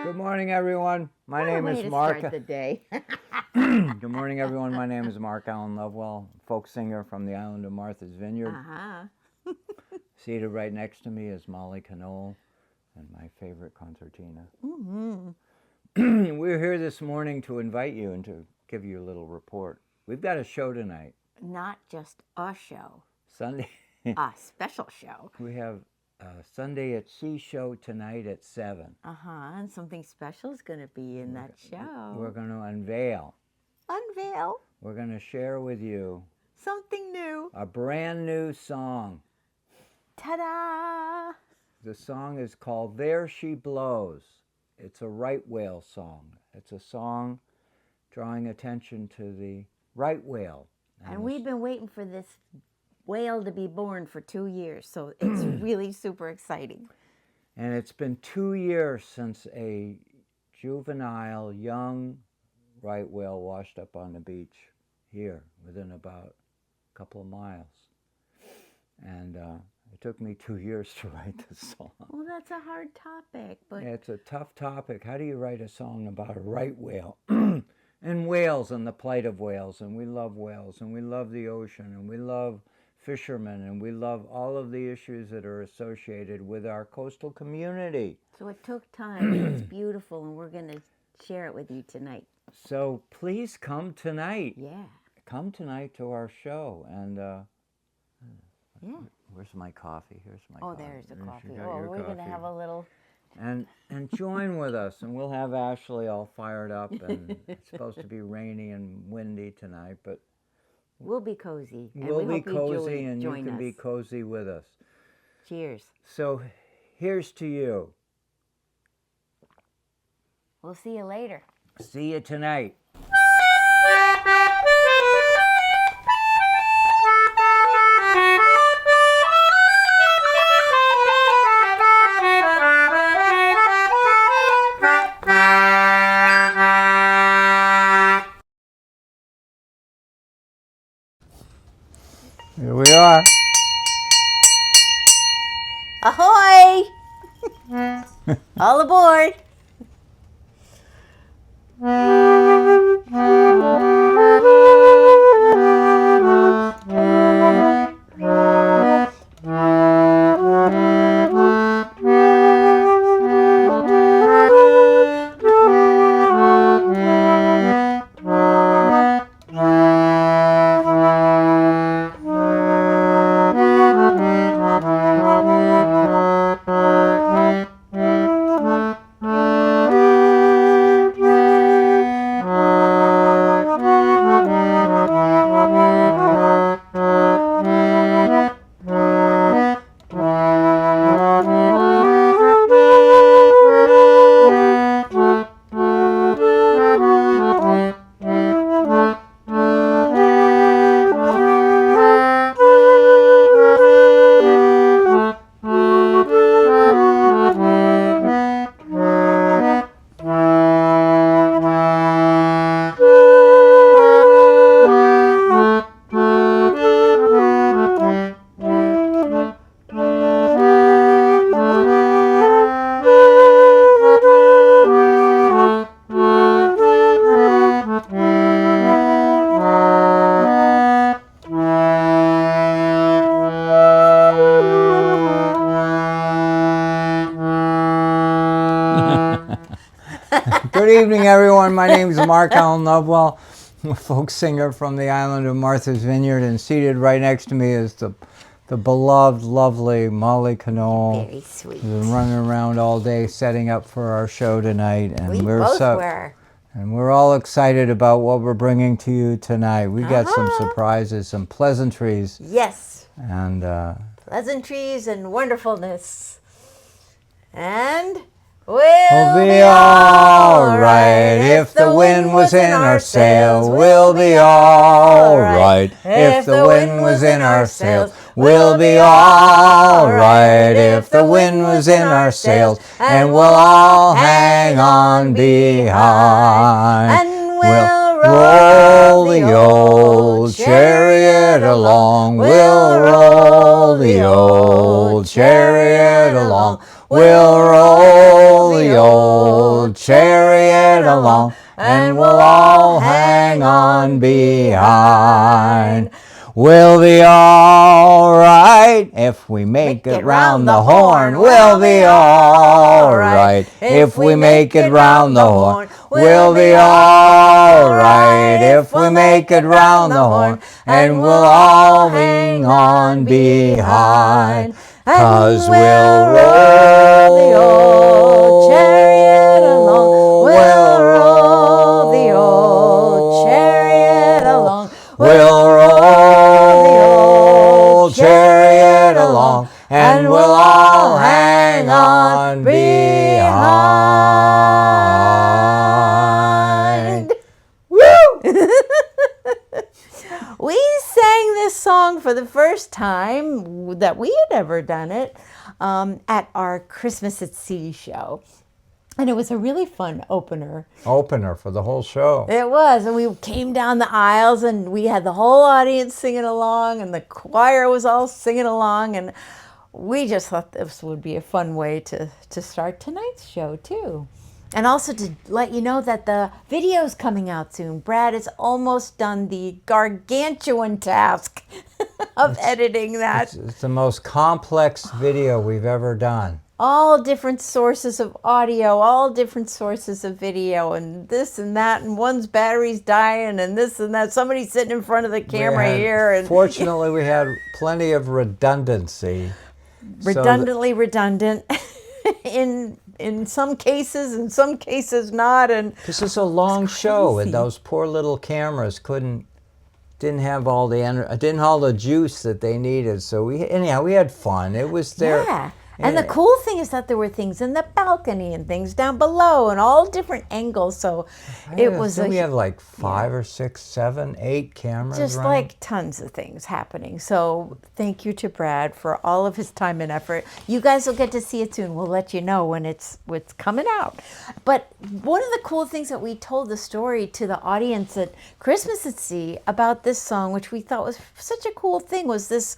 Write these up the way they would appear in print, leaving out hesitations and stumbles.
Good morning, everyone. My name is Mark. Start the day. Good morning, everyone. My name is Mark Allen Lovewell, folk singer from the island of Martha's Vineyard. Seated right next to me is Molly Knoll and my favorite concertina. We're here this morning to invite you and to give you a little report. We've got a show tonight. Not just a show. Sunday. A special show. We have a Sunday at Sea show tonight at 7. And something special is going to be in that show. We're going to unveil. Unveil. We're going to share with you something new. A brand new song. Ta-da! The song is called There She Blows. It's a right whale song. It's a song drawing attention to the right whale. And we've been waiting for this whale to be born for 2 years, so it's really super exciting. And it's been 2 years since a juvenile young right whale washed up on the beach here within about a couple of miles. And it took me 2 years to write this song. Well, that's a hard topic, but... It's a tough topic. How do you write a song about a right whale? And whales and the plight of whales, and we love whales, and we love the ocean, and we love fishermen, and we love all of the issues that are associated with our coastal community. So it took time, and it's beautiful, and we're going to share it with you tonight. So please come tonight. Yeah. Come tonight to our show, and yeah. Where's my coffee? Here's my coffee. Oh, there's the coffee. We're going to have a little... And join with us, and we'll have Ashley all fired up, and it's supposed to be rainy and windy tonight, but we'll be cozy. We'll be cozy, and you can be cozy with us. Cheers. So here's to you. We'll see you later. See you tonight. Here we are. Ahoy! All aboard! Good evening, everyone. My name is Mark Allen Lovewell. I'm a folk singer from the island of Martha's Vineyard, and seated right next to me is the beloved, lovely Molly Knoll. Very sweet. We've been running around all day setting up for our show tonight, and we're and we're all excited about what we're bringing to you tonight. We got some surprises, some pleasantries. Yes. And pleasantries and wonderfulness. And we'll be all right if the wind was in our sails. We'll be all right if the wind was in our sails. We'll be all right if the wind was in our sails. And we'll all hang on behind. And we'll roll the old chariot along. We'll roll the old chariot along. We'll roll the old old chariot along, and we'll all hang on behind. We'll be all right if we make it round the horn. We'll be all right if we make it round the horn. We'll be all right if we make it round the horn, and we'll all hang on behind. 'Cause we'll roll the old chariot along. We'll roll the old chariot along. We'll roll the old chariot along, and we'll all hang on behind. Woo! We sang this song for the first time that we had ever done it at our Christmas at Sea show. And it was a really fun opener. Opener for the whole show. It was. And we came down the aisles and we had the whole audience singing along and the choir was all singing along. And we just thought this would be a fun way to start tonight's show too. And also to let you know that the video's coming out soon. Brad is almost done the gargantuan task of editing that. It's the most complex video we've ever done. All different sources of audio, all different sources of video, and this and that, and one's battery's dying, and this and that. Somebody's sitting in front of the camera here. And fortunately, we had plenty of redundancy. Redundantly redundant in some cases not. And this is a long show, and those poor little cameras didn't have all the juice that they needed. So we had fun. It was there. Yeah. And the cool thing is that there were things in the balcony and things down below and all different angles. So it was we have like 5 or 6, 7, 8 cameras just running. like tons of things happening. So thank you to Brad for all of his time and effort. You guys will get to see it soon. We'll let you know when it's coming out. But one of the cool things that we told the story to the audience at Christmas at Sea about this song, which we thought was such a cool thing, was this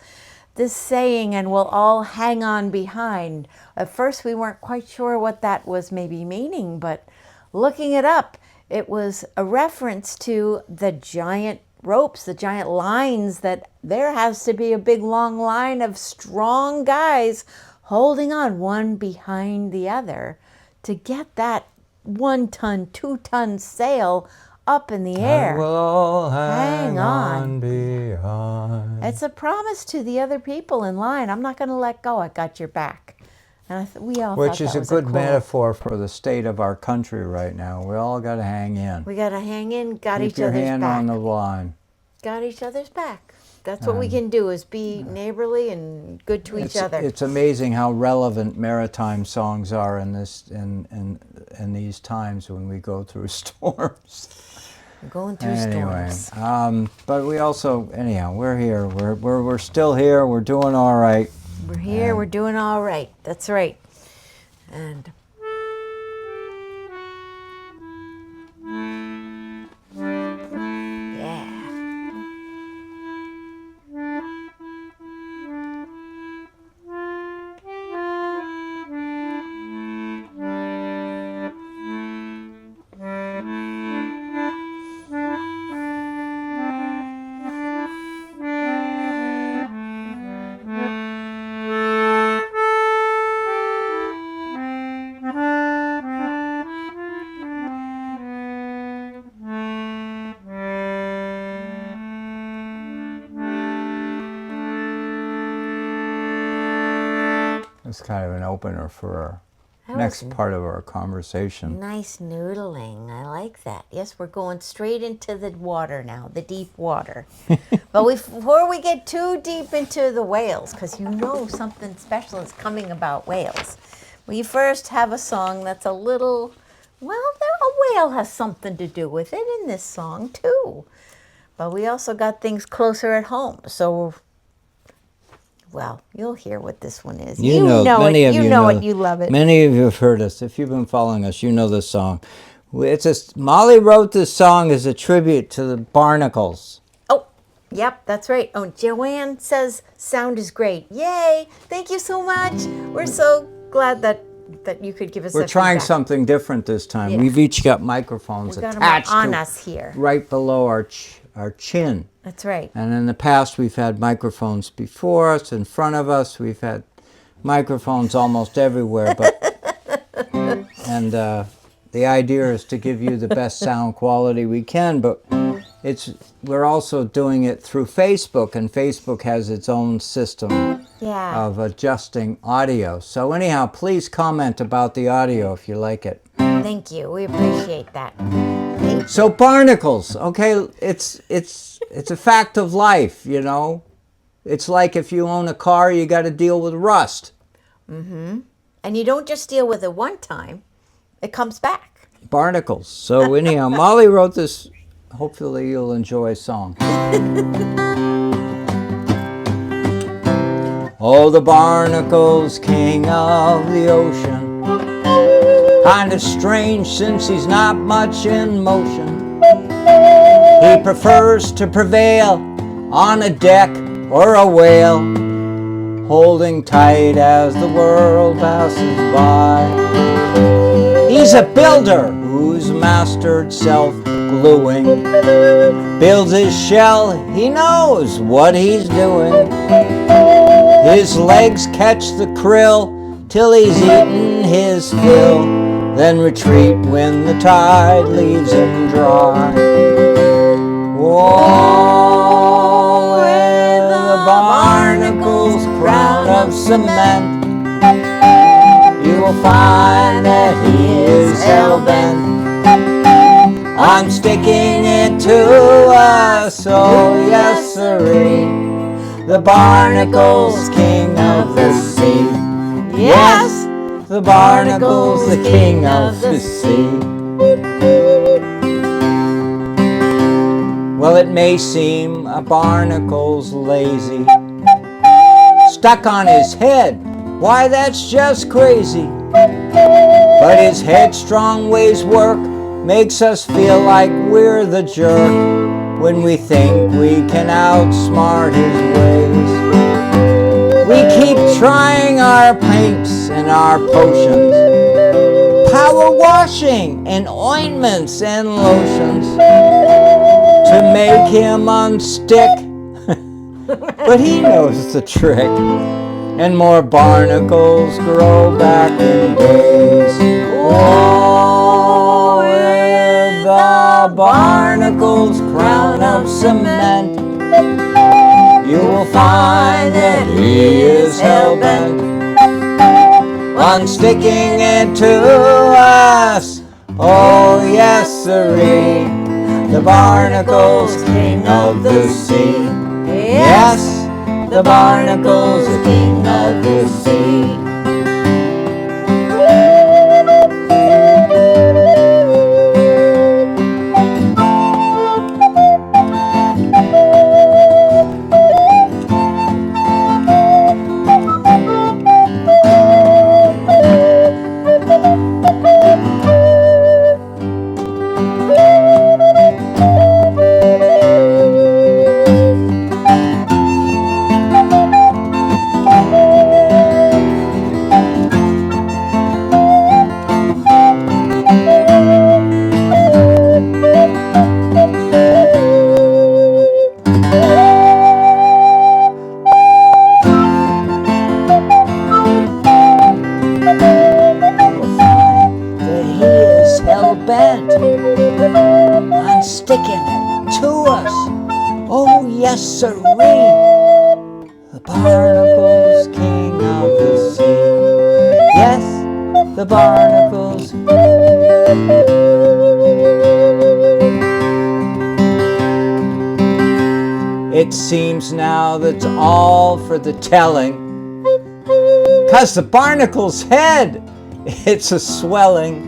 saying, and we'll all hang on behind. At first we weren't quite sure what that was maybe meaning, but looking it up, it was a reference to the giant ropes, the giant lines, that there has to be a big long line of strong guys holding on one behind the other to get that 1-ton, 2-ton sail up in the air. And we'll all hang on behind. It's a promise to the other people in line. I'm not going to let go. I got your back. And we all Which thought is that a was good cool metaphor for the state of our country right now. We all got to hang in. We got to hang in, got Keep each your other's hand back. on the line. Got each other's back. That's what we can do, is be neighborly and good to each other. It's amazing how relevant maritime songs are in these times when we go through storms. We're going through storms. But we also, we're here. We're still here. We're doing all right. We're here. We're doing all right. That's right. And yeah. It's kind of an opener for our next part of our conversation. Nice noodling. I like that. Yes, we're going straight into the water now, the deep water. But before we get too deep into the whales, because you know something special is coming about whales, we first have a song that's a little, well, a whale has something to do with it in this song too. But we also got things closer at home. So, well, you'll hear what this one is. You know it. You know it. You love it. Many of you have heard us. If you've been following us, you know this song. Molly wrote this song as a tribute to the barnacles. Oh, yep, that's right. Oh, Joanne says sound is great. Yay! Thank you so much. We're so glad that that you could give us. We're trying something different this time. Yeah. We've each got microphones We got 'em attached on to us here. right below our chin. That's right. And in the past, we've had microphones before us, in front of us. We've had microphones almost everywhere. And the idea is to give you the best sound quality we can. But we're also doing it through Facebook, and Facebook has its own system of adjusting audio. So anyhow, please comment about the audio if you like it. Thank you. We appreciate that. So barnacles, okay, it's a fact of life, you know. It's like if you own a car, you got to deal with rust. Mm-hmm. And you don't just deal with it one time; it comes back. Barnacles. So anyhow, Molly wrote this. Hopefully, you'll enjoy song. Oh, the barnacle's king of the ocean. Kind of strange since he's not much in motion. He prefers to prevail on a deck or a whale, holding tight as the world passes by. He's a builder who's mastered self-gluing. Builds his shell, he knows what he's doing. His legs catch the krill till he's eaten his fill, then retreat when the tide leaves him dry. Whoa, with the barnacle's crown of cement, you will find that he is hell-bent on sticking it to us. Oh yes sirree, the barnacle's king of the sea. Yes, the barnacle's the king of the sea. Well, it may seem a barnacle's lazy, stuck on his head, why that's just crazy. But his headstrong ways work, makes us feel like we're the jerk when we think we can outsmart his ways. We keep trying our paints and our potions, power washing and ointments and lotions to make him unstick. But he knows the trick, and more barnacles grow back in days. Oh, with the barnacle's crown of cement, you will find that he is hell-bent on sticking it to us. Oh yes sirree, the barnacle's king of the sea. Yes, the barnacle's the king of the sea. Hell-bent on sticking it to us. Oh yes sirree, the barnacle's king of the sea. Yes, the barnacle's. It seems now that's all for the telling, 'cause the barnacle's head, it's a swelling.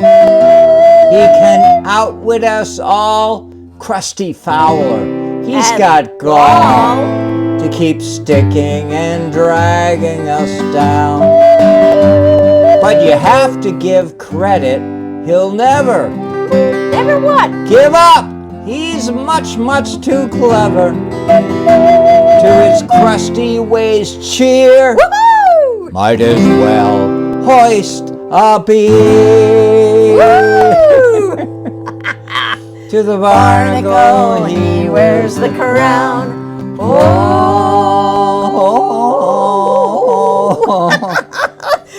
He can outwit us all, crusty Fowler. He's got gall to keep sticking and dragging us down. But you have to give credit, he'll never what? Give up. He's much, much too clever. To his crusty ways cheer. Woohoo! Might as well hoist a bee. To the barnacle he wears the crown. Oh,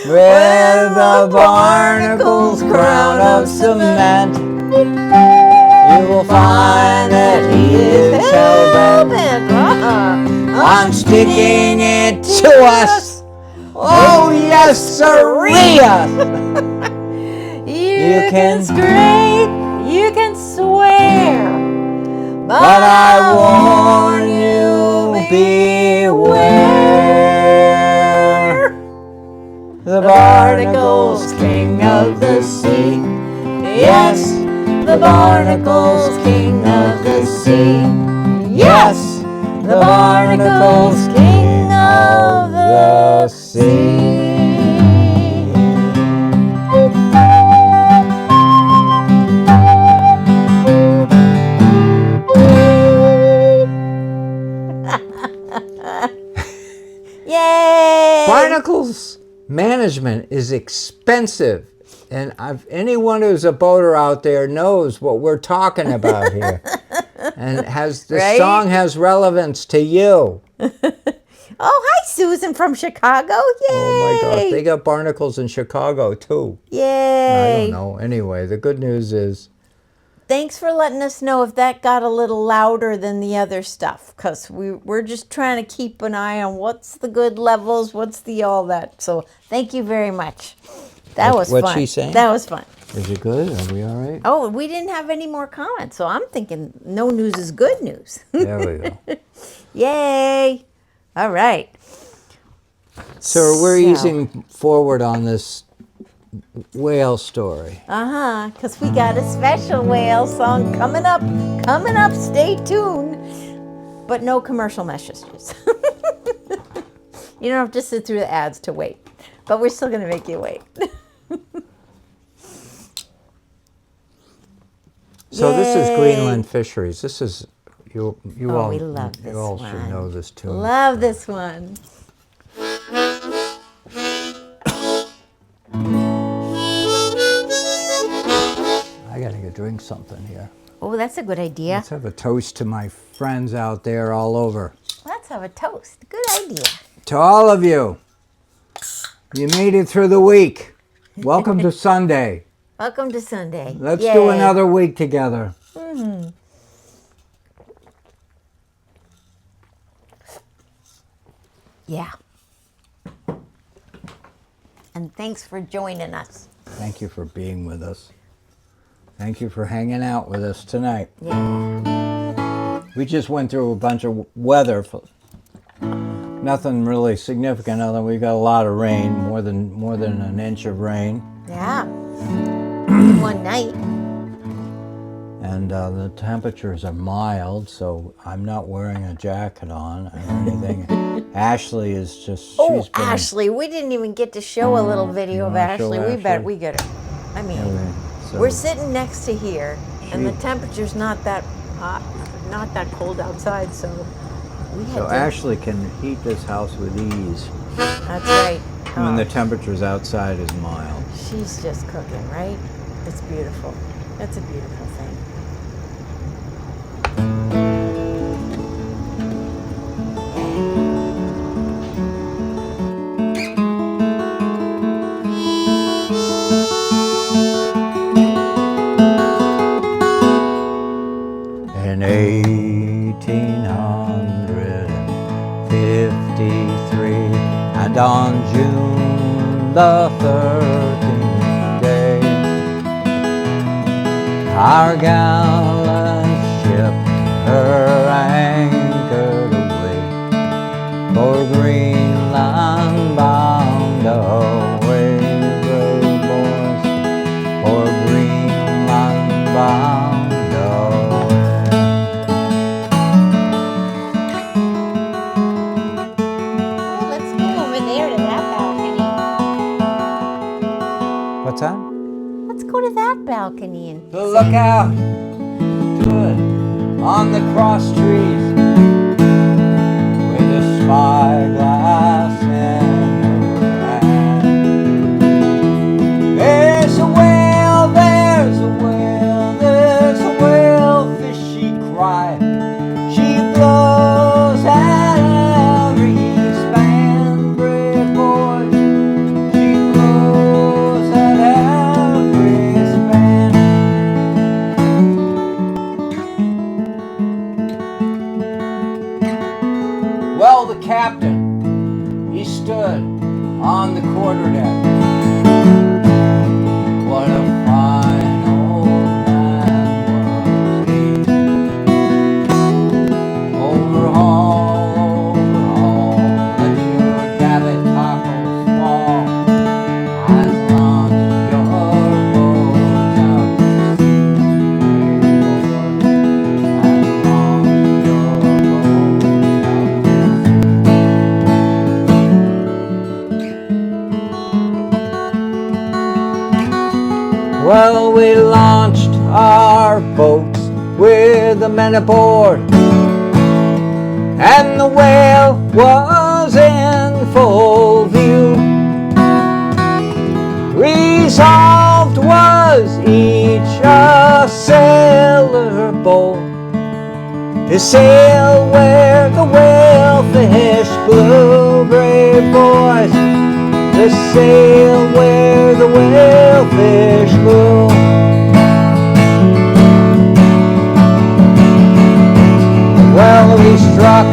with the barnacle's crown of cement, you will find that he is hell-bent on sticking it to us. Oh yes, sirree! You can scrape, you can swear, But I warn you, beware. The barnacle's king of the sea. Yes, the barnacle's king of the sea. Yes, the barnacle's king of the sea. Yay! Barnacles management is expensive, and anyone who's a boater out there knows what we're talking about here, and Right? song has relevance to you. Oh, hi, Susan from Chicago. Yay! Oh my gosh, they got barnacles in Chicago too. I Yay! don't know. Anyway, the good news is, Thanks for letting us know if that got a little louder than the other stuff, because we're just trying to keep an eye on what's the good levels, what's the all that. So thank you very much. That was What's fun. she saying? That was fun. is it good? Are we all right? Oh, we didn't have any more comments, so I'm thinking no news is good news. There we go. Yay! All right. So we're So- easing forward on this whale story. Because we got a special whale song coming up. Coming up, stay tuned. But no commercial messages. You don't have to sit through the ads to wait. But we're still going to make you wait. So this is Yay. Greenland Fisheries. This is you Oh, all we love this you all should one. know this tune. Love this one. I gotta go drink something here. Oh, that's a good idea. Let's have a toast to my friends out there all over. Let's have a toast. Good idea. To all of you, you made it through the week. Welcome to Sunday. Welcome to Sunday. Let's Yay. do another week together. Yeah. And thanks for joining us. Thank you for being with us. Thank you for hanging out with us tonight. Yeah. We just went through a bunch of weather. Nothing really significant other than we got a lot of rain, more than an inch of rain. Yeah. In one night. And the temperatures are mild, so I'm not wearing a jacket on or anything. Ashley is just, Oh, she's been... Ashley, we didn't even get to show a little video of wanna show Ashley. We bet Ashley? we get her. I mean, So we're sitting next to here, and the She- temperature's not that hot, not that cold outside, so we had so to. Ashley can heat this house with ease That's right. when the Oh, temperatures outside is mild. she's just cooking, right? It's beautiful. That's a beautiful thing. In 1853, and on June the 13th day, our gallant ship her anchored away for Greenland bound away, brave boys, for Greenland bound away. Oh, let's go over there to that balcony. What's that? Let's go to that balcony and The lookout to it on the cross trees with a spyglass in her hand. cry. She blows at every span, brave boys. She blows at every span. Well, the captain, he stood on the quarterdeck. What a fine old man was he. Overhaul, let your davit tackles fall, and launch your boats out to sea, and launch your boats out to sea. Well, we launched our boats with the men aboard, and the whale was in full view. Resolved was each a sailor bold to sail where the whalefish blew, brave boys, to sail where the whalefish blew. Well, we struck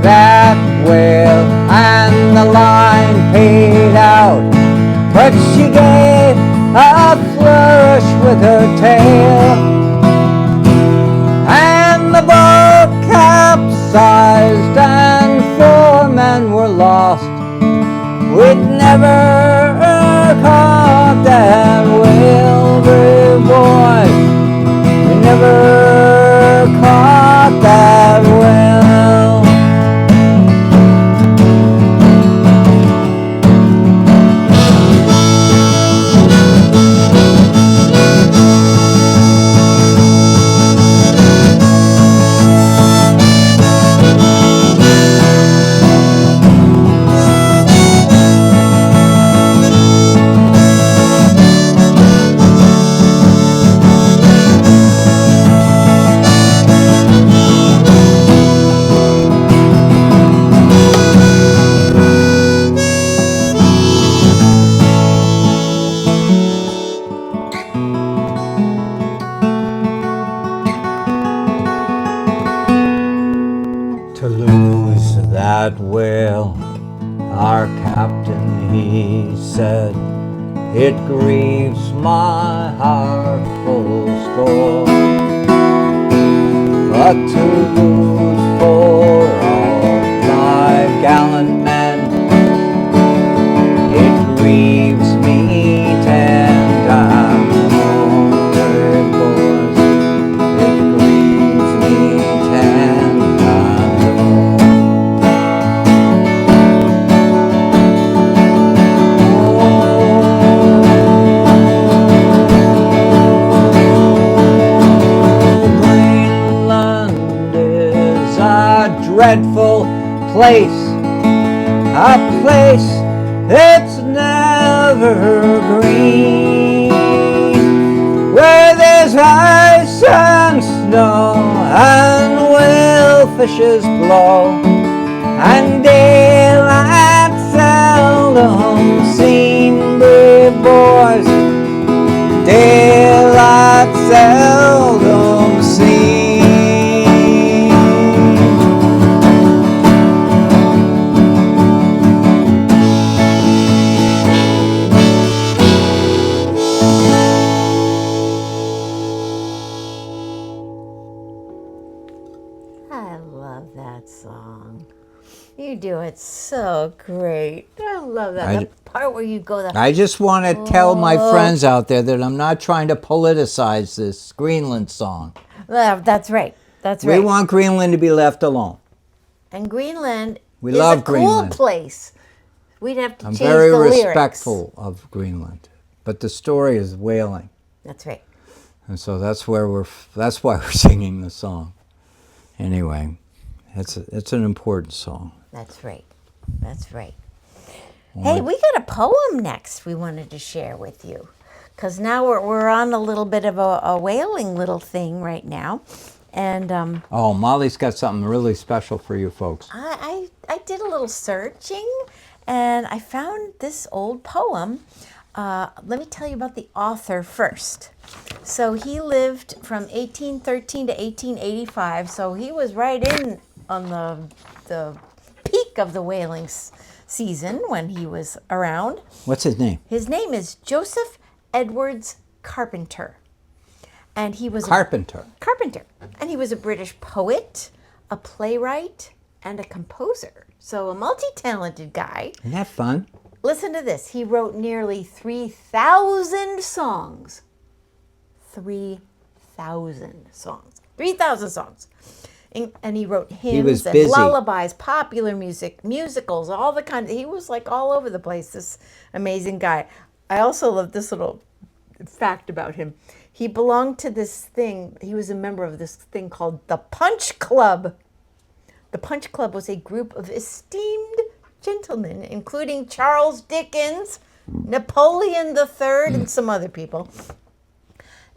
that whale and the line paid out, but she gave a flourish with her tail, and the boat capsized and 4 men were lost. We'd never caught that whale, brave boys. We never caught that whale. To lose that whale, our captain, he said, it grieves my heart full score. But to lose 4 of my gallant men, it grieves me 10 times more, brave boys. It grieves me 10 times more. Greenland is a dreadful place, a place that's never green, where there's ice and snow and whalefishes blow, and daylight seldom seen, brave boys, daylight seldom seen. I love that song. You do it so great. I love that. The part where you go the I just want to tell my friends out there that I'm not trying to politicize this Greenland song. That's right. That's We right. want Greenland to be left alone. And Greenland We is love a cool Greenland. place. We'd have to I'm change very the lyrics. respectful of Greenland, but the story is whaling, That's right. and so that's why we're singing the song. Anyway, it's an important song. That's right. That's right. Hey, we got a poem next we wanted to share with you. Because now we're on a little bit of a whaling little thing right now. And Oh, Molly's got something really special for you folks. I did a little searching, and I found this old poem. Let me tell you about the author first. So he lived from 1813 to 1885. So he was right in on the peak of the whaling season when he was around. What's his name? His name is Joseph Edwards Carpenter. And he was Carpenter. Carpenter. And he was a British poet, a playwright, and a composer. So a multi-talented guy. Isn't that fun? Listen to this. He wrote nearly 3,000 songs. 3,000 songs. 3,000 songs. And he wrote hymns was and busy. lullabies, popular music, musicals, all the kinds. He was like all over the place, this amazing guy. I also love this little fact about him. He belonged to this thing, he was a member of this thing called the Punch Club. The Punch Club was a group of esteemed gentlemen, including Charles Dickens, Napoleon III, and some other people.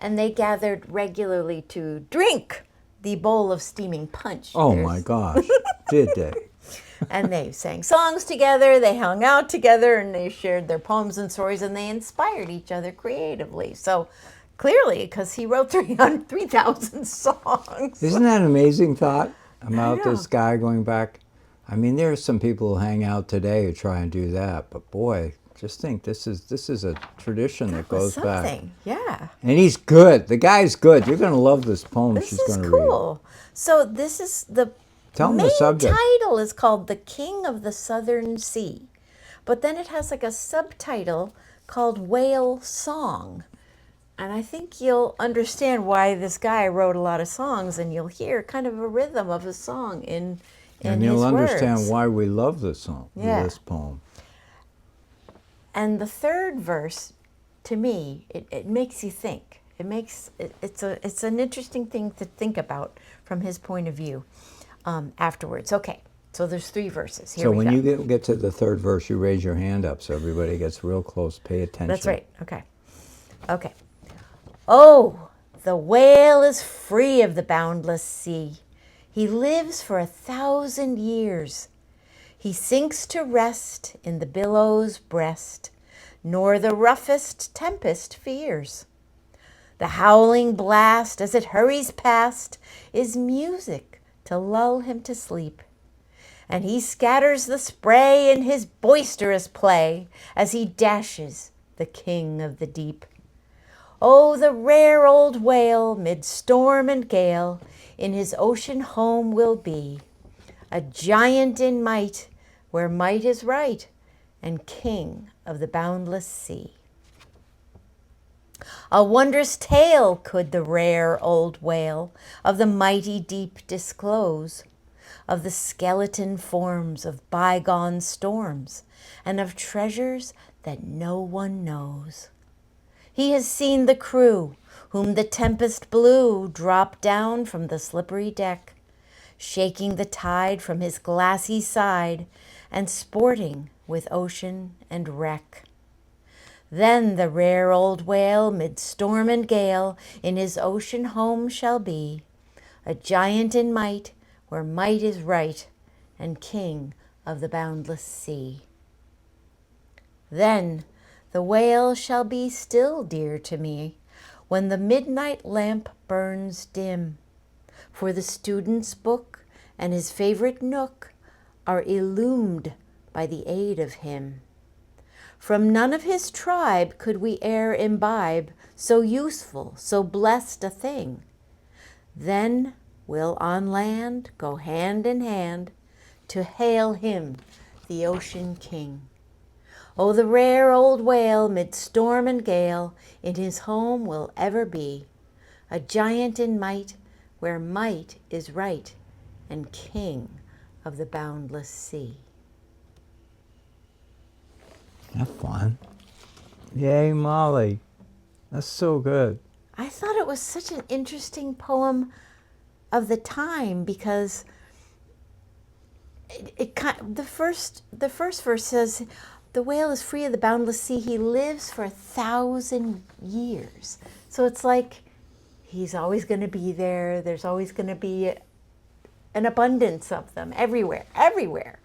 And they gathered regularly to drink the bowl of steaming punch. Oh my gosh, did they? And they sang songs together, they hung out together, and they shared their poems and stories, and they inspired each other creatively. So clearly, because he wrote 3,000 songs. Isn't that an amazing thought about know. this guy going back? I mean, there are some people who hang out today who try and do that, but boy, just think this is a tradition that goes back. Something, yeah. And he's good. The guy's good. You're going to love this poem This she's is going to read. cool. So this is the Tell 'em the main subject. title is called The King of the Southern Sea. But then it has like a subtitle called Whale Song. And I think you'll understand why this guy wrote a lot of songs, and you'll hear kind of a rhythm of a song in And his you'll understand words. why we love this song, Yeah. this poem. And the third verse, to me, it makes you think. It's an interesting thing to think about from his point of view afterwards. Okay, so there's 3 verses. Here So we when go. you get to the third verse, you raise your hand up so everybody gets real close. Pay attention. That's right. Okay. Okay. Oh, the whale is free of the boundless sea. He lives for 1,000 years. He sinks to rest in the billow's breast, nor the roughest tempest fears. The howling blast as it hurries past is music to lull him to sleep. And he scatters the spray in his boisterous play as he dashes the king of the deep. Oh, the rare old whale, mid storm and gale, in his ocean home will be, a giant in might, where might is right, and king of the boundless sea. A wondrous tale could the rare old whale of the mighty deep disclose, of the skeleton forms of bygone storms, and of treasures that no one knows. He has seen the crew, whom the tempest blew, drop down from the slippery deck, shaking the tide from his glassy side, and sporting with ocean and wreck. Then the rare old whale, mid storm and gale, in his ocean home shall be, a giant in might, where might is right, and king of the boundless sea. Then the whale shall be still dear to me, when the midnight lamp burns dim, for the student's book and his favorite nook are illumed by the aid of him. From none of his tribe could we e'er imbibe so useful, so blessed a thing. Then we'll on land go hand in hand to hail him, the ocean king. Oh, the rare old whale, mid storm and gale, in his home will ever be, a giant in might, where might is right, and king of the boundless sea. Have fun. Yay, Molly. That's so good. I thought it was such an interesting poem of the time because the first verse says, the whale is free of the boundless sea. He lives for 1,000 years. So it's like He's always going to be there. There's always going to be an abundance of them everywhere, everywhere.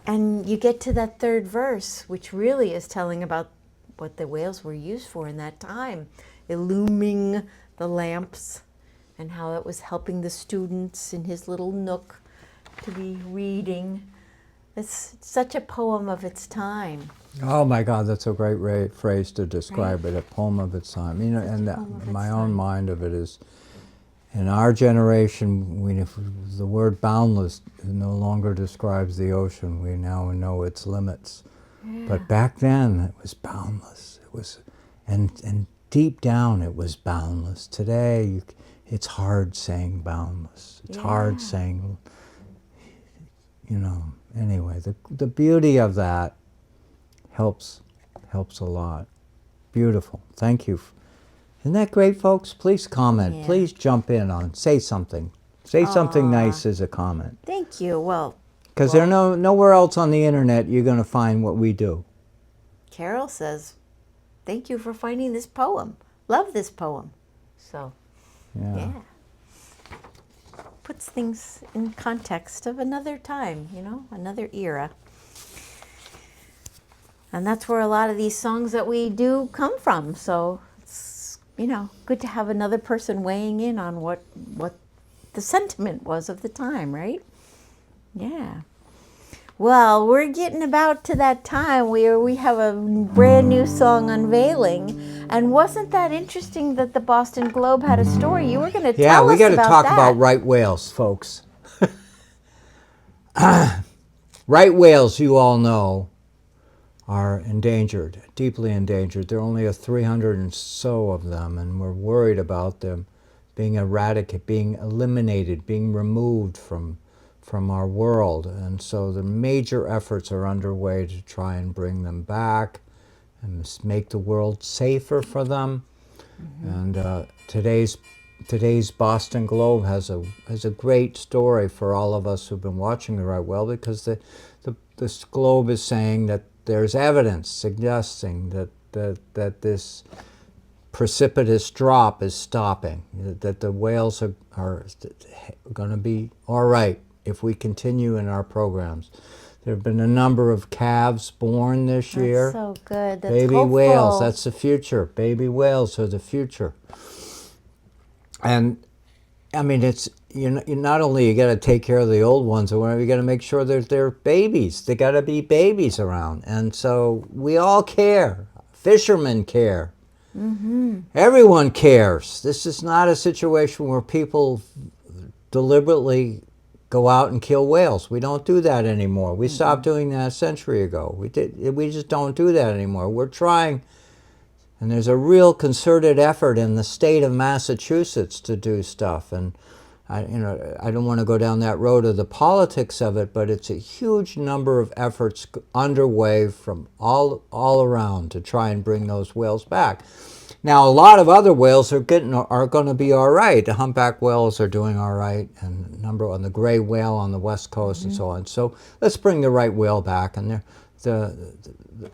And you get to that third verse, which really is telling about what the whales were used for in that time, illumining the lamps, and how it was helping the students in his little nook to be reading. It's such a poem of its time. Oh my God, that's a great phrase to describe it, a poem of its time. You know, and my own mind of it is, in our generation, the word boundless no longer describes the ocean. We now know its limits. Yeah. But back then, it was boundless. It was, and deep down, it was boundless. Today, it's hard saying boundless. It's hard saying, you know. Anyway, the beauty of that helps a lot. Beautiful. Thank you. Isn't that great, folks? Please comment. Yeah. Please jump in on. Say something. Say something nice as a comment. Thank you. Well, Because there's nowhere else on the internet you're going to find what we do. Carol says, thank you for finding this poem. Love this poem. So, yeah. Puts things in context of another time, you know, another era. And that's where a lot of these songs that we do come from. So it's, you know, good to have another person weighing in on what the sentiment was of the time, right? Yeah. Well, we're getting about to that time where we have a brand new song unveiling. And wasn't that interesting that the Boston Globe had a story? You were going to tell us about that. Yeah, we got to talk about right whales, folks. Right whales, you all know, are endangered, deeply endangered. There are only 300 and so of them, and we're worried about them being eradicated, being eliminated, being removed from our world. And so the major efforts are underway to try and bring them back and make the world safer for them. Mm-hmm. And today's Boston Globe has a great story for all of us who've been watching the right whale, because this Globe is saying that there's evidence suggesting that this precipitous drop is stopping, that the whales are going to be all right if we continue in our programs. There have been a number of calves born this year. That's so good. That's baby hopeful. whales, that's the future. Baby whales are the future. And I mean, it's you not only you got to take care of the old ones, or whatever, you got to make sure that they're babies. They got to be babies around, and so we all care. Fishermen care. Mm-hmm. Everyone cares. This is not a situation where people deliberately go out and kill whales. We don't do that anymore. We stopped doing that a century ago. We just don't do that anymore. We're trying, and there's a real concerted effort in the state of Massachusetts to do stuff. And I don't want to go down that road of the politics of it, but it's a huge number of efforts underway from all around to try and bring those whales back. Now, a lot of other whales are going to be all right. The humpback whales are doing all right, and a number on the gray whale on the west coast, and so on. So let's bring the right whale back. And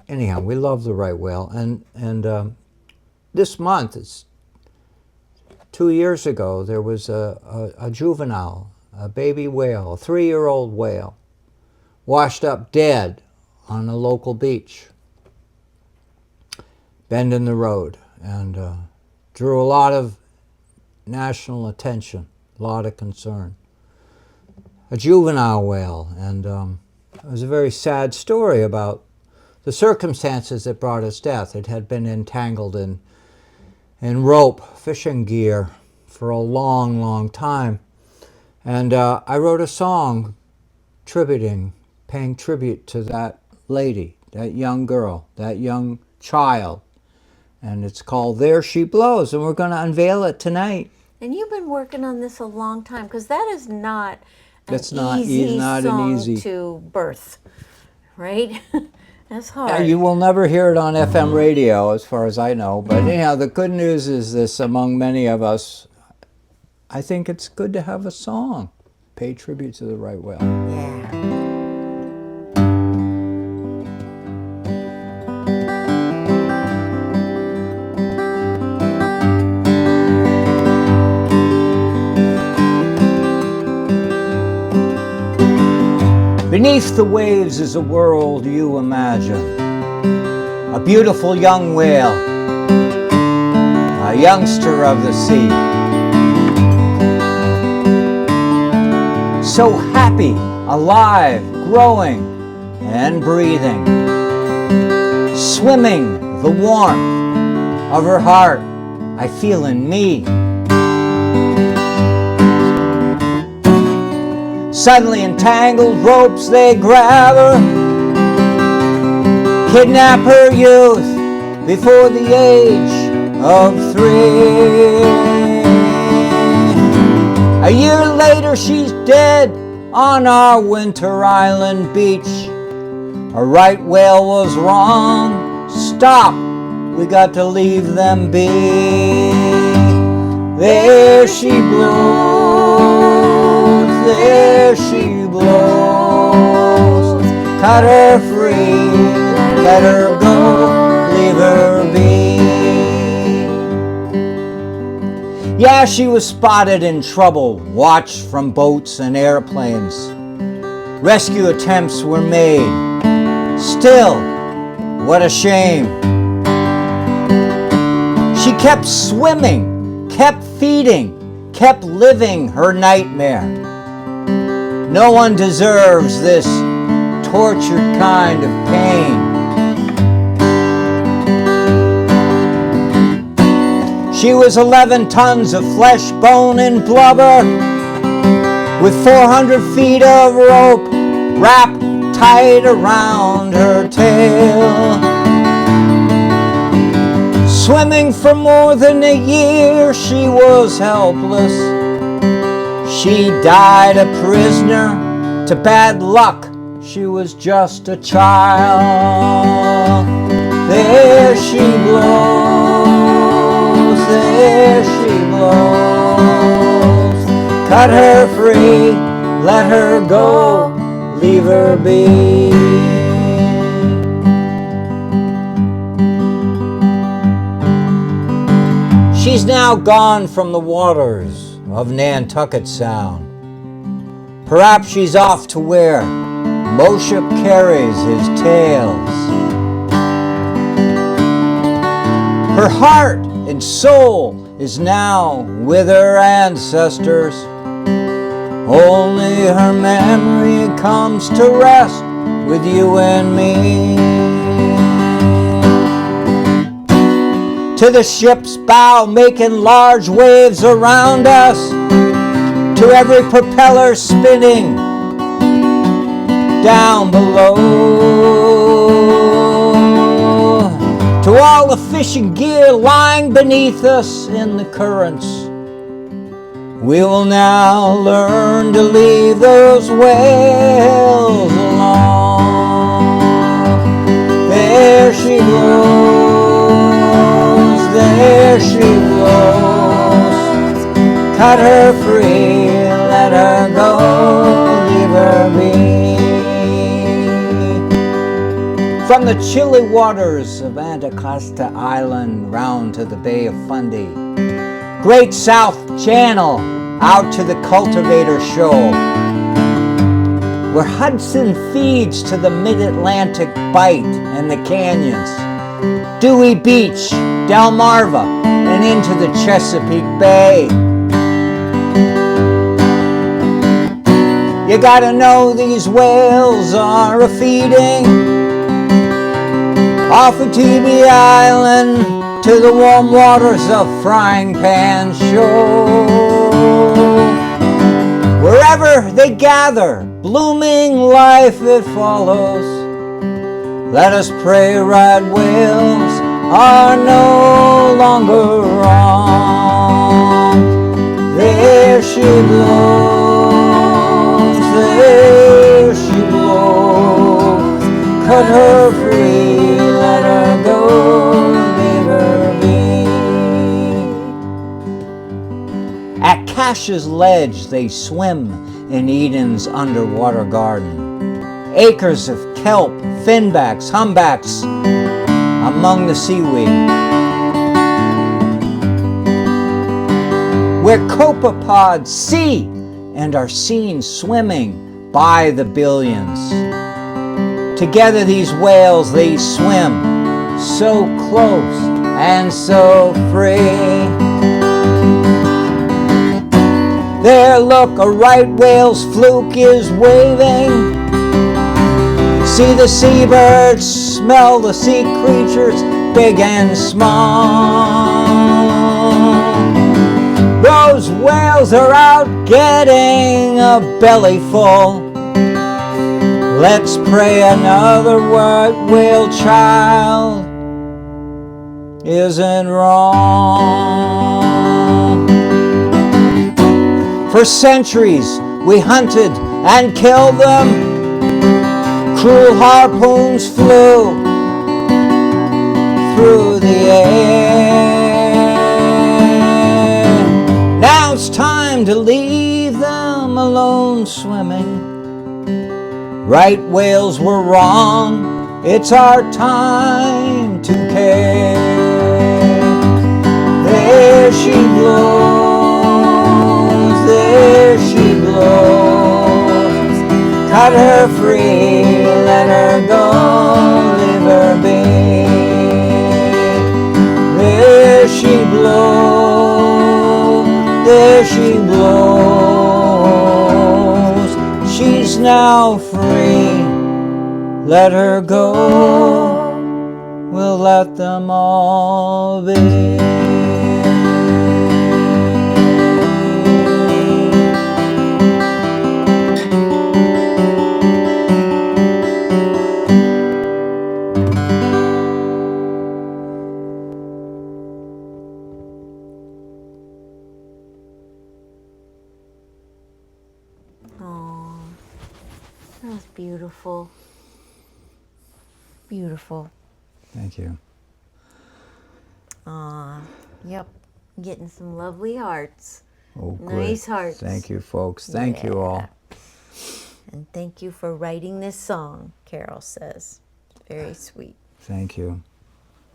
anyhow, we love the right whale. And this month, it's 2 years ago, there was a juvenile, a baby whale, a 3-year-old whale, washed up dead on a local beach, Bend in the Road. And drew a lot of national attention, a lot of concern. A juvenile whale, and it was a very sad story about the circumstances that brought its death. It had been entangled in rope, fishing gear, for a long, long time. And I wrote a song paying tribute to that lady, that young girl, that young child. And it's called There She Blows, and we're going to unveil it tonight. And you've been working on this a long time, because that is not an easy song to birth, right? That's hard. You will never hear it on FM radio, as far as I know. But anyhow, the good news is this: among many of us, I think it's good to have a song, pay tribute to the right whale. Yeah. Beneath the waves is a world you imagine. A beautiful young whale, a youngster of the sea. So happy, alive, growing and breathing. Swimming the warmth of her heart I feel in me. Suddenly entangled ropes they grab her, kidnap her youth before the age of 3. A year later she's dead on our winter island beach. A right whale was wrong. Stop, we got to leave them be. There she blows, there she blows. Cut her free, let her go, leave her be. Yeah, she was spotted in trouble, watched from boats and airplanes. Rescue attempts were made. Still, what a shame. She kept swimming, kept feeding, kept living her nightmare. No one deserves this tortured kind of pain. She was 11 tons of flesh, bone, and blubber, with 400 feet of rope wrapped tight around her tail. Swimming for more than a year, she was helpless. She died a prisoner to bad luck. She was just a child. There she blows, there she blows. Cut her free, let her go, leave her be. She's now gone from the waters of Nantucket Sound. Perhaps she's off to where Moshe carries his tales. Her heart and soul is now with her ancestors. Only her memory comes to rest with you and me. To the ship's bow, making large waves around us, to every propeller spinning down below, to all the fishing gear lying beneath us in the currents. We will now learn to leave those whales alone. There she blows, there she blows. Cut her free, let her go, leave her be. From the chilly waters of Anticosta Island round to the Bay of Fundy, Great South Channel out to the Cultivator Shoal, where Hudson feeds to the Mid-Atlantic Bight and the canyons, Dewey Beach, Delmarva, and into the Chesapeake Bay. You gotta know these whales are a feeding off of TB Island to the warm waters of Frying Pan Shoal. Wherever they gather, blooming life it follows. Let us pray right whales are no longer wrong. There she blows, there she blows. Cut her free, let her go, leave her be. At Cash's Ledge they swim in Eden's underwater garden. Acres of kelp, finbacks, humpbacks among the seaweed. Where copepods see and are seen swimming by the billions. Together these whales, they swim so close and so free. There, look, a right whale's fluke is waving. See the seabirds, smell the sea creatures, big and small. Those whales are out getting a belly full. Let's pray another white whale child isn't wrong. For centuries we hunted and killed them. Cruel harpoons flew through the air. Now it's time to leave them alone swimming. Right whales were wrong, it's our time to care. There she blows, there she blows. Cut her free, let her go, leave her be. There she blows, there she blows. She's now free, let her go, we'll let them all be. That was beautiful. Beautiful. Thank you. Yep. Getting some lovely hearts. Oh, good. Nice hearts. Thank you, folks. Thank you all. And thank you for writing this song, Carol says. Very sweet. Thank you.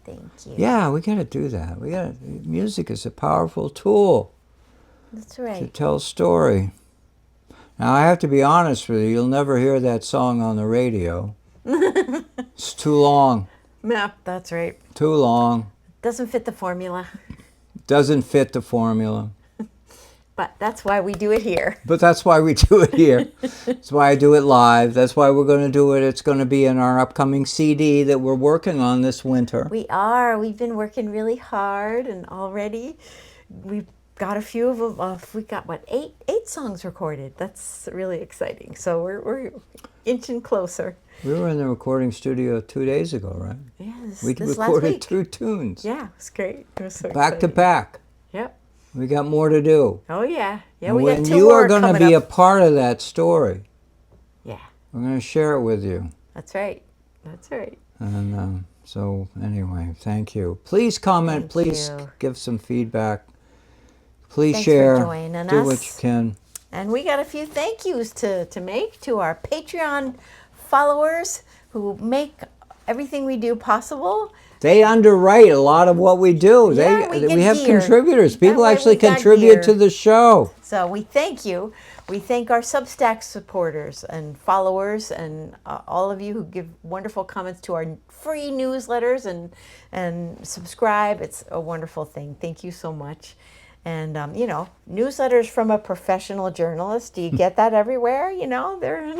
Thank you. Yeah, we got to do that. Music is a powerful tool That's to right. tell a story. Now, I have to be honest with you, you'll never hear that song on the radio. It's too long. Yep, that's right. Too long. Doesn't fit the formula. Doesn't fit the formula. But that's why we do it here. But that's why we do it here. That's why I do it live. That's why we're going to do it. It's going to be in our upcoming CD that we're working on this winter. We are. We've been working really hard, and already we've got a few of them. We got, what, eight songs recorded. That's really exciting. So we're inching closer. We were in the recording studio 2 days ago, right? Yeah, We this last recorded week. 2 tunes. Yeah, it was great. It was so Back to exciting. back. Yep. We got more to do. Oh, yeah. Yeah, And we got two you more are going to coming be a up. part of that story. Yeah, We're going to share it with you. that's right. That's right. And so anyway, thank you. Please comment. Thank Please you. give some feedback. Please Thanks for share. joining Do us. what you can. And we got a few thank yous to make to our Patreon followers who make everything we do possible. They underwrite a lot of what we do. Yeah, we get have gear. contributors. That People way actually we got contribute gear. to the show. So we thank you. We thank our Substack supporters and followers and all of you who give wonderful comments to our free newsletters and subscribe. It's a wonderful thing. Thank you so much. And, newsletters from a professional journalist. Do you get that everywhere? They're...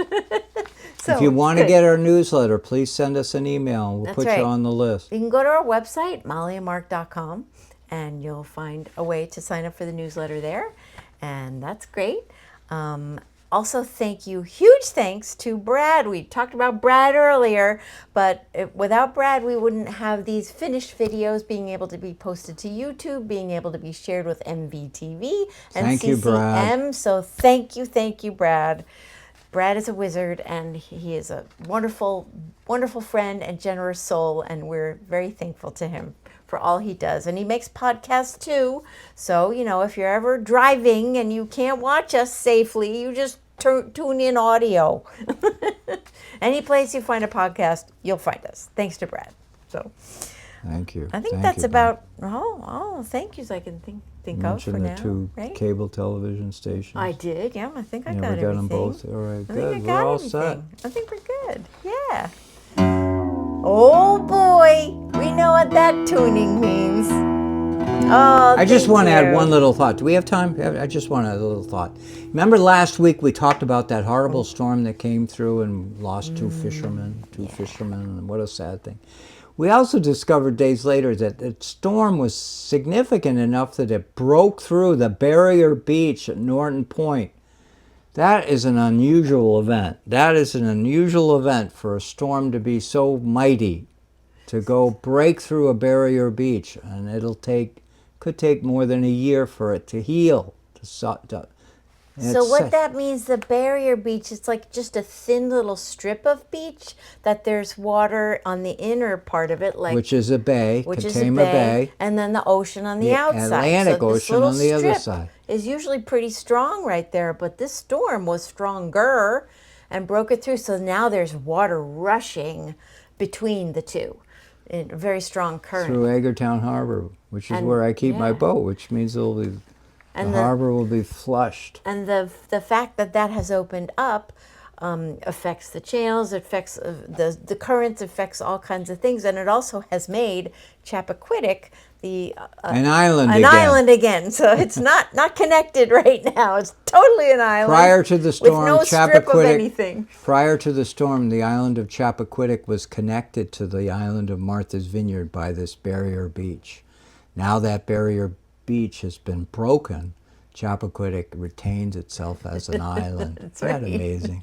So, If you want to good. get our newsletter, please send us an email. We'll That's put right. you on the list. You can go to our website, mollyandmark.com, and you'll find a way to sign up for the newsletter there. And that's great. Also, huge thanks to Brad. We talked about Brad earlier, but without Brad, we wouldn't have these finished videos being able to be posted to YouTube, being able to be shared with MVTV and Thank you, CCM. Brad. So thank you, Brad. Brad is a wizard, and he is a wonderful, wonderful friend and generous soul, and we're very thankful to him for all he does. And he makes podcasts too, so, if you're ever driving and you can't watch us safely, you just tune in audio. Any place you find a podcast, you'll find us. Thanks to Brad. So, Thank you. I think Thank that's you, about all thank yous I can think You of for mentioned the now. two Right? cable television stations. I did. Yeah, I think I Yeah, got we got everything. them both. All right, I good. think I We're got all everything. set. I think we're good. Yeah. Oh boy, we know what that tuning means. Oh, I just thank want to add you. one little thought. Do we have time? I just want to add a little thought. Remember last week we talked about that horrible storm that came through and lost two fishermen, and what a sad thing. We also discovered days later that the storm was significant enough that it broke through the barrier beach at Norton Point. That is an unusual event. That is an unusual event for a storm to be so mighty, to go break through a barrier beach, and could take more than a year for it to heal. So what that means, the barrier beach, it's like just a thin little strip of beach that there's water on the inner part of it, like which is a bay, which is a Katama Bay, and then the ocean on the the outside. Atlantic so this Ocean little on the other strip side. is usually pretty strong right there, but this storm was stronger and broke it through. So now there's water rushing between the two in a very strong current. Through Hagertown Harbor, which is And- where I keep my yeah. boat, which means the And harbor will be flushed. And the fact that that has opened up affects the channels, affects the currents, affects all kinds of things, and it also has made Chappaquiddick An island an again. island again. So it's not connected right now. It's totally an island. Prior to the storm, with no strip of Chappaquiddick. anything. Prior to the storm, the island of Chappaquiddick was connected to the island of Martha's Vineyard by this barrier beach. Now that barrier beach has been broken, Chappaquiddick retains itself as an island. That's Isn't that right. amazing?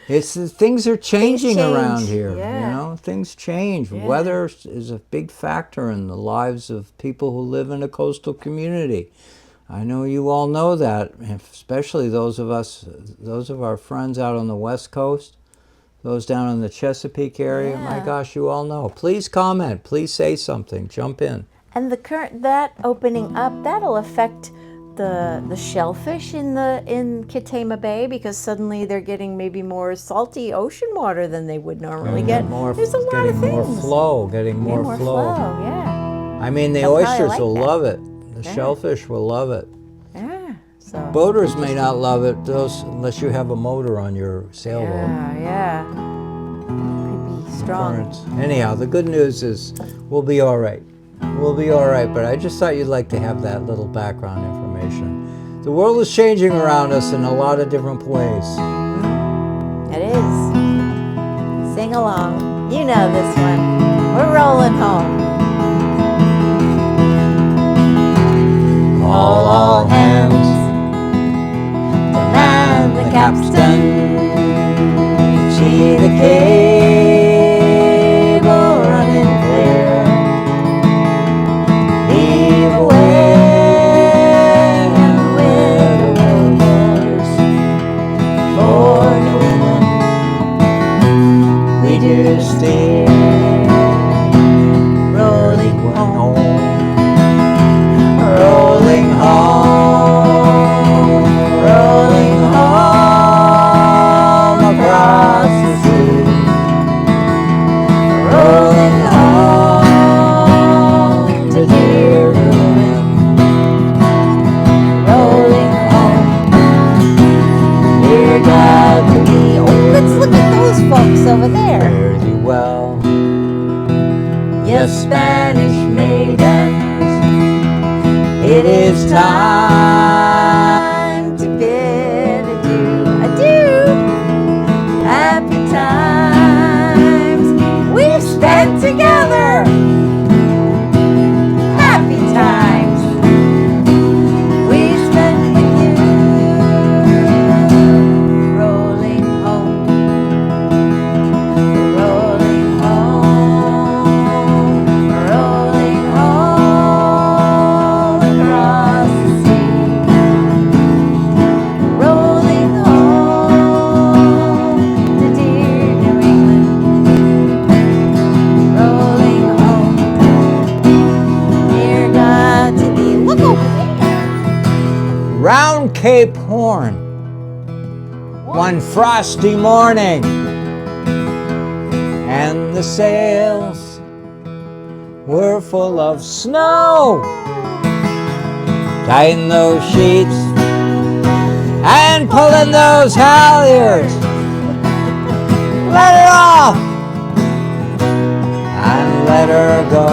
Things are changing change, around here. yeah. You know, things change. Yeah. Weather is a big factor in the lives of people who live in a coastal community. I know you all know that, especially those of our friends out on the West Coast, those down in the Chesapeake area. My Yeah. gosh, you all know. Please comment. Please say something. Jump in. And the current that opening up, that'll affect the shellfish in Katama Bay, because suddenly they're getting maybe more salty ocean water than they would normally get. There's a lot getting of things. more flow. Getting more flow. Yeah. I mean, the They'll probably oysters like will that. love it. The shellfish will love it. Yeah. So. Boaters may not love it, unless you have a motor on your sailboat. Yeah. Could be strong. Currents. Anyhow, the good news is we'll be all right. We'll be all right, but I just thought you'd like to have that little background information. The world is changing around us in a lot of different ways. It is. Sing along. You know this one. We're rolling home. All hands To man the capstan. See the cable running clear. Heave away and with the boys for New England we do steer, rolling home, Rolling home, rolling home across the sea. Rolling home to dear New England. rolling home. Dear God, to be Let's look at those folks over there. fare thee well. Yes, Spanish maidens, It is time to bid adieu. Adieu. Happy times we've spent together. Happy times we spent with you. Rolling home. Rolling home. Rolling home across the sea. Rolling home to dear New England. Rolling home, dear God to thee. Look over there. round Cape Horn one frosty morning, and the sails were full of snow. Tighten those sheets and pull in those halyards. Let her off and let her go.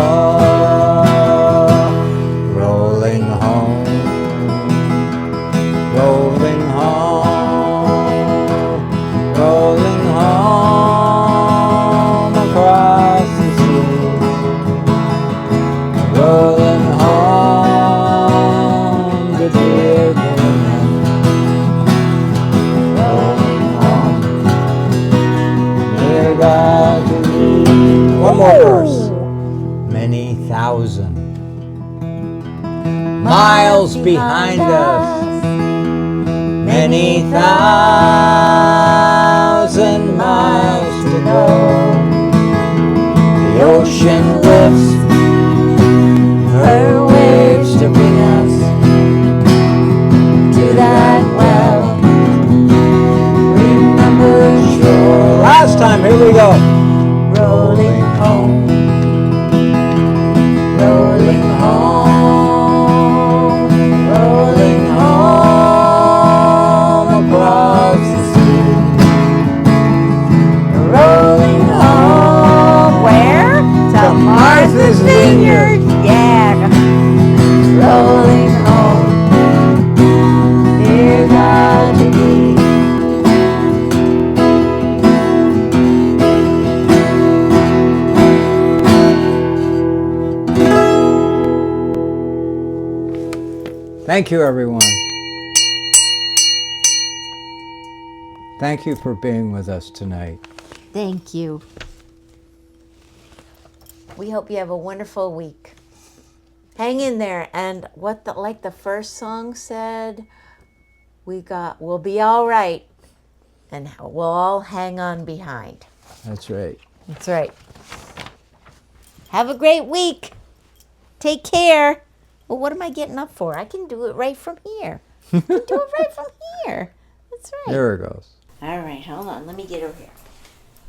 Rolling home, rolling home, rolling home across the sea. Rolling home to dear Vermont. Rolling home near God to thee. One more verse. Many thousand miles behind us. Many thousand miles to go. The ocean lifts her waves to bring us to that well remembered shore. Last time, here we go. Rolling home, rolling home, rolling home across the sea. Rolling home, where? To Martha's Vineyard. Yeah. Rolling home, dear God to thee. Thank you, everyone. Thank you for being with us tonight. Thank you. We hope you have a wonderful week. Hang in there, and like the first song said, we'll be all right, and we'll all hang on behind. That's right. That's right. Have a great week. Take care. Well, what am I getting up for? I can do it right from here. I can do it right from here. That's right. There it goes. All right, hold on. Let me get over here.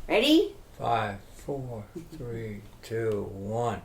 Ready? 5, 4, 3, 2, 1.